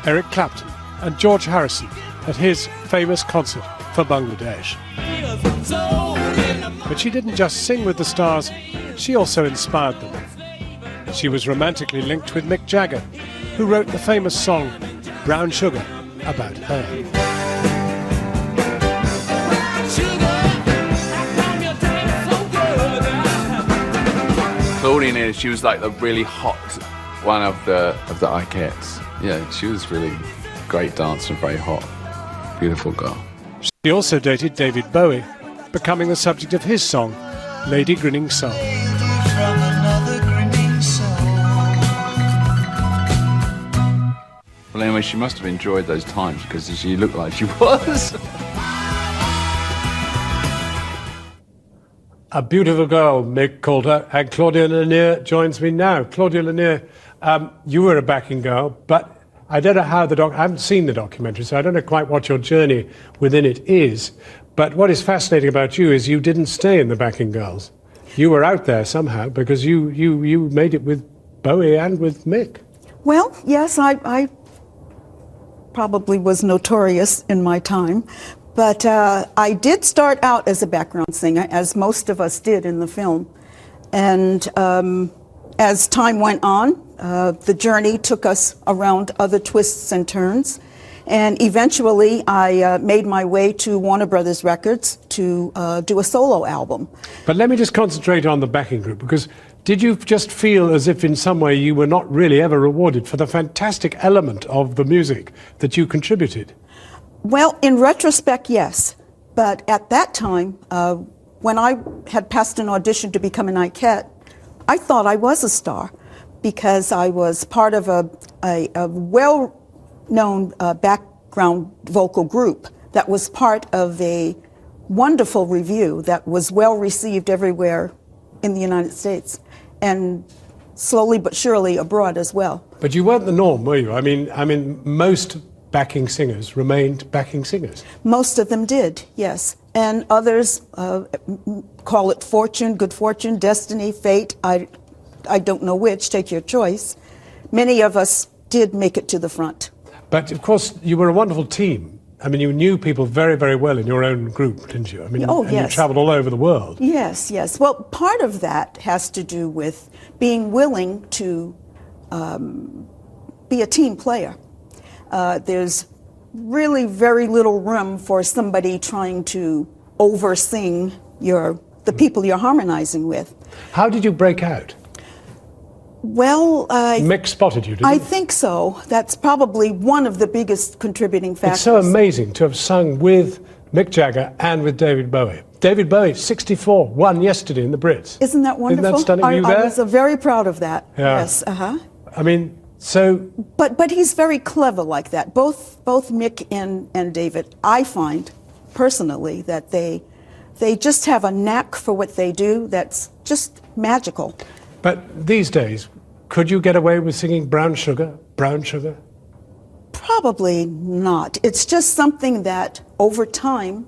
Eric Clapton and George Harrison at his famous concert for Bangladesh. But she didn't just sing with the stars, she also inspired them. She was romantically linked with Mick Jagger, who wrote the famous song Brown Sugar about her. Claudia Lennear, she was like the really hot one of the Ikettes. Yeah, she was really great dancer and very hot, beautiful girl. She also dated David Bowie, becoming the subject of his song, Lady Grinning Soul. Well, anyway, she must have enjoyed those times because she looked like she was. A beautiful girl, Mick called her, and Claudia Lennear joins me now. Claudia Lennear, you were a backing girl, but I don't know how I haven't seen the documentary, so I don't know quite what your journey within it is. But what is fascinating about you is you didn't stay in the backing girls. You were out there somehow because you made it with Bowie and with Mick. Well, yes, I probably was notorious in my time. But I did start out as a background singer, as most of us did in the film. And as time went on, the journey took us around other twists and turns. And eventually, I made my way to Warner Brothers Records to do a solo album. But let me just concentrate on the backing group, because did you just feel as if in some way you were not really ever rewarded for the fantastic element of the music that you contributed? Well, in retrospect, yes. But at that time, when I had passed an audition to become an Ikette, I thought I was a star because I was part of a well-known background vocal group that was part of a wonderful revue that was well received everywhere in the United States and slowly but surely abroad as well. But you weren't the norm, were you? I mean, most backing singers remained backing singers. Most of them did, yes. And others call it fortune, good fortune, destiny, fate. I don't know which, take your choice. Many of us did make it to the front. But of course, you were a wonderful team. I mean, you knew people very, very well in your own group, didn't you? I mean, oh, and yes. You traveled all over the world. Yes, yes. Well, part of that has to do with being willing to be a team player. There's really very little room for somebody trying to oversing the people you're harmonizing with. How did you break out? Well, Mick spotted you, didn't he? I think so. That's probably one of the biggest contributing factors. It's so amazing to have sung with Mick Jagger and with David Bowie. David Bowie, 64, won yesterday in the Brits. Isn't that wonderful? Isn't that stunning? Were you there? I was very proud of that. Yeah. Yes, uh-huh. I mean, so... But he's very clever like that. Both Mick and David, I find, personally, that they just have a knack for what they do that's just magical. But these days, could you get away with singing Brown Sugar, Brown Sugar? Probably not. It's just something that, over time,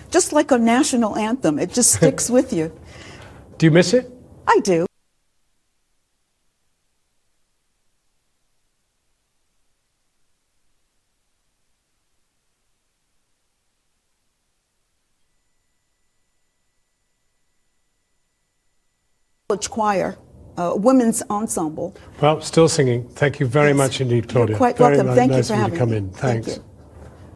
just like a national anthem, it just sticks with you. Do you miss it? I do. Choir, women's ensemble. Well, still singing. Thank you very much indeed, Claudia. You're quite very welcome. Thank nice you for of you to having come me. in. Thanks. Thank you.